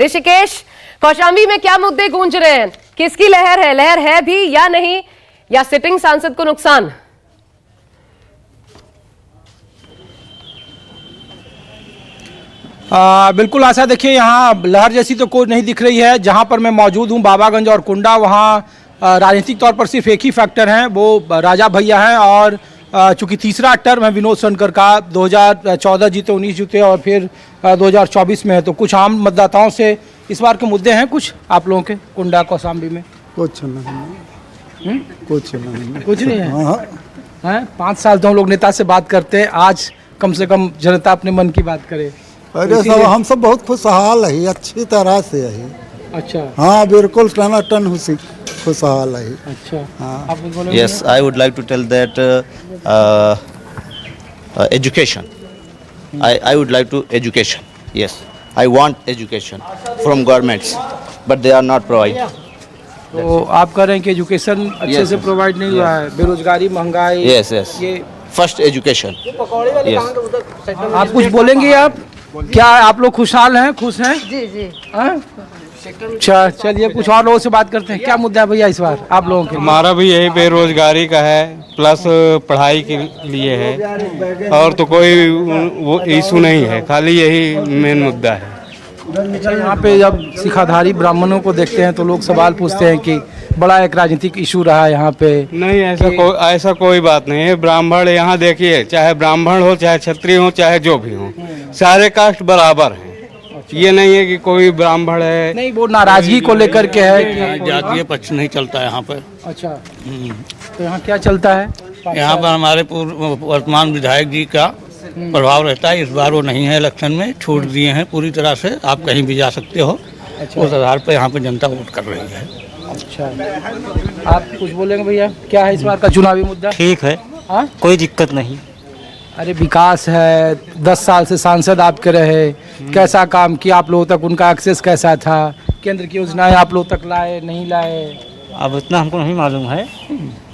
ऋषिकेश, कौशाम्बी में क्या मुद्दे गूंज रहे हैं? किसकी लहर है भी या नहीं, या सिटिंग सांसद को नुकसान? बिल्कुल आशा, देखिए यहाँ लहर जैसी तो कोई नहीं दिख रही है। जहाँ पर मैं मौजूद हूँ बाबागंज और कुंडा, वहाँ राजनीतिक तौर पर सिर्फ एक ही फैक्टर हैं, वो राजा भैया हैं। और चूंकि तीसरा टर्म है विनोद सोनकर का, 2014 जीते, 19 जीते और फिर 2024 में है, तो कुछ आम मतदाताओं से इस बार के मुद्दे हैं कुछ आप लोगों के कुंडा कौशाम्बी में? कुछ नहीं, कुछ नहीं है। 5 साल तो हम लोग नेता से बात करते हैं, आज कम से कम जनता अपने मन की बात करे। अरे सब हम सब बहुत खुशहाल है, अच्छी तरह से है। अच्छा, हाँ बिल्कुल टनाटन खुशहाल है। अच्छा, हाँ। आप कुछ बोलेंगे? Yes, I would like to tell that education. I would like to education. Yes, I want education from governments, but they are not providing. तो आप कह रहे हैं कि एजुकेशन अच्छे से प्रोवाइड नहीं हुआ है, बेरोजगारी, महंगाई। Yes, yes. ये First education. Yes. आप कुछ बोलेंगे? आप क्या आप लोग खुशहाल हैं, खुश हैं? जी जी। अच्छा, चलिए कुछ और लोगों से बात करते हैं। क्या मुद्दा है भैया इस बार आप लोगों के? हमारा भी यही बेरोजगारी का है, प्लस पढ़ाई के लिए है, और तो कोई वो इशू नहीं है, खाली यही मेन मुद्दा है। अच्छा, यहाँ पे जब सिखाधारी ब्राह्मणों को देखते हैं तो लोग सवाल पूछते हैं कि बड़ा एक राजनीतिक इशू रहा है यहाँ पे। नहीं, ऐसा कोई बात नहीं है। ब्राह्मण यहाँ देखिए, चाहे ब्राह्मण हो, चाहे क्षत्रिय हो, चाहे जो भी हो, सारे कास्ट बराबर हैं। ये नहीं है कि कोई ब्राह्मण है। नहीं, वो नाराजगी को लेकर के है कि जातीय पक्ष नहीं चलता यहाँ पर। अच्छा, तो यहाँ क्या चलता है? यहाँ पर हमारे वर्तमान विधायक जी का प्रभाव रहता है। इस बार वो नहीं है, इलेक्शन में छूट दिए हैं पूरी तरह से, आप कहीं भी जा सकते हो। अच्छा। उस आधार पर यहाँ पे जनता वोट कर रही है। अच्छा, आप कुछ बोलेंगे भैया? क्या है इस बार का चुनावी मुद्दा? ठीक है, हाँ, कोई दिक्कत नहीं। अरे विकास है, 10 साल से सांसद आपके रहे, कैसा काम किया आप लोगों तक, उनका एक्सेस कैसा था, केंद्र की योजनाएं आप लोग तक लाए नहीं लाए? अब इतना हमको नहीं मालूम है।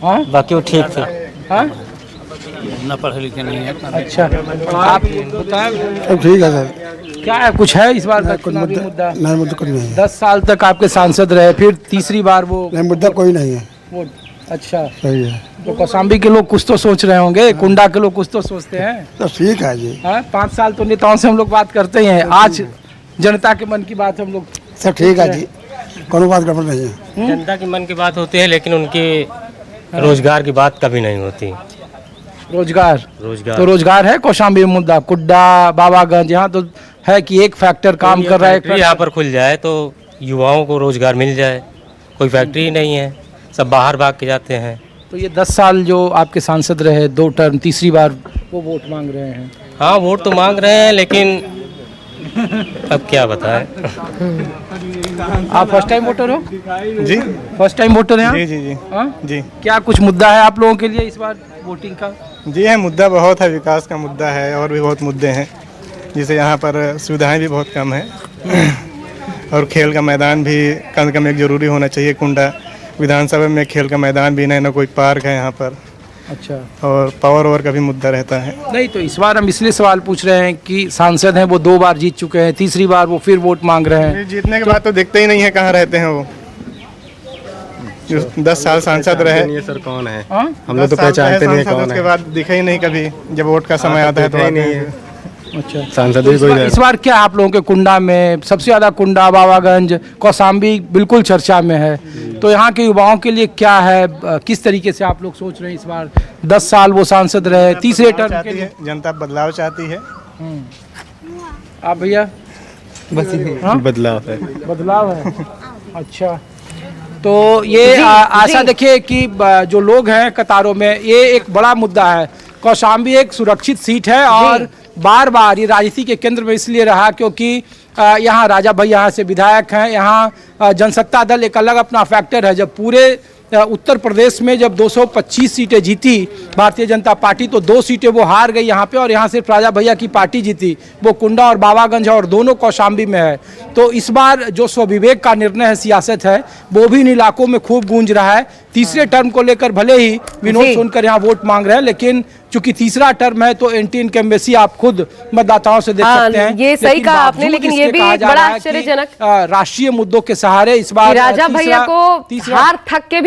हाँ, बाकी वो ठीक थे। हाँ, न पढ़े लिखे नहीं है। अच्छा, आप बताएं सब ठीक है सर। क्या है, कुछ है इस बार का चुनावी मुद्दा? नहीं, मुद्दा कोई नहीं है। 10 साल तक आपके सांसद रहे, फिर तीसरी बार वो नहीं, मुद्दा कोई नहीं है। वो अच्छा, सही है, तो कौशाम्बी के लोग कुछ तो सोच रहे होंगे, कुंडा के लोग कुछ तो सोचते हैं। सब ठीक है जी। हाँ, 5 साल तो नेताओं से हम लोग बात करते ही हैं, आज जनता के मन की बात हम लोग। सब ठीक है जी, कोनो बात गड़बड़ नहीं है। जनता के मन की बात होती है, लेकिन उनके रोजगार की बात कभी नहीं होती। रोजगार तो रोजगार है कौशाम्बी में मुद्दा। कुड्डा, बाबागंज, यहाँ तो है कि एक फैक्टर काम कर रहा है। यहाँ पर खुल जाए तो युवाओं को रोजगार मिल जाए, कोई फैक्ट्री ही नहीं है, सब बाहर भाग के जाते हैं। तो ये 10 साल जो आपके सांसद रहे, 2 टर्म, तीसरी बार वो वोट मांग रहे हैं। हाँ, वोट तो मांग रहे हैं, लेकिन अब क्या बताएं। आप फर्स्ट टाइम वोटर हो? जी, फर्स्ट टाइम वोटर हैं आप? जी जी जी हाँ? जी क्या कुछ मुद्दा है आप लोगों के लिए इस बार वोटिंग का? जी है, मुद्दा बहुत है, विकास का मुद्दा है, और भी बहुत मुद्दे हैं। जैसे यहाँ पर सुविधाएं भी बहुत कम है, और खेल का मैदान भी कम से कम एक जरूरी होना चाहिए। कुंडा विधानसभा में खेल का मैदान भी नहीं, ना कोई पार्क है यहाँ पर। अच्छा, और पावर ओवर का भी मुद्दा रहता है। नहीं तो इस बार हम इसलिए सवाल पूछ रहे हैं कि सांसद हैं वो 2 बार जीत चुके हैं, तीसरी बार वो फिर वोट मांग रहे हैं। जीतने के बाद तो दिखते ही नहीं है कहाँ रहते हैं वो। जो 10 साल सांसद रहे, सर कौन है? हाँ? हम लोग तो पहचानते नहीं कौन उसके है। बाद दिखे ही नहीं कभी, जब वोट का समय आता है तो आते हैं। अच्छा, सांसद तो इस बार क्या आप लोगों के कुंडा में सबसे ज्यादा कुंडा, बाबागंज, कौशाम्बी बिल्कुल चर्चा में है, तो यहाँ के युवाओं के लिए क्या है, किस तरीके से आप लोग सोच रहे हैं इस बार? 10 साल वो सांसद रहे, तीसरे टर्म के लिए जनता बदलाव चाहती है। आप भैया? बस हाँ? बदलाव है। बदलाव है। अच्छा, तो ये आशा देखिए कि जो लोग हैं कतारों में, ये एक बड़ा मुद्दा है। कौशाम्बी एक सुरक्षित सीट है और बार बार ये राजनीति के केंद्र में इसलिए रहा क्योंकि यहाँ राजा भैया यहाँ से विधायक हैं। यहाँ जनसत्ता दल एक अलग अपना फैक्टर है। जब पूरे उत्तर प्रदेश में जब 225 सीटें जीती भारतीय जनता पार्टी, तो 2 सीटें वो हार गई यहाँ पे, और यहाँ सिर्फ राजा भैया की पार्टी जीती, वो कुंडा और बाबागंज है, और दोनों कौशाम्बी में है। तो इस बार जो स्वविवेक का निर्णय है, सियासत है, वो भी इन इलाकों में खूब गूंज रहा है। तीसरे टर्म को लेकर भले ही विनोद सोनकर यहाँ वोट मांग रहे हैं, लेकिन चूंकि तीसरा टर्म है तो एंटी इनकम्बेंसी आप खुद मतदाताओं से देख हाँ, सकते हैं। ये सही लेकिन कहा आपने, बावजूद लेकिन इसके ये भी कहा एक जा बड़ा रहा है कि, आश्चर्यजनक राष्ट्रीय मुद्दों के सहारे इस बार राजा भैया को तीसरा हार थक के भी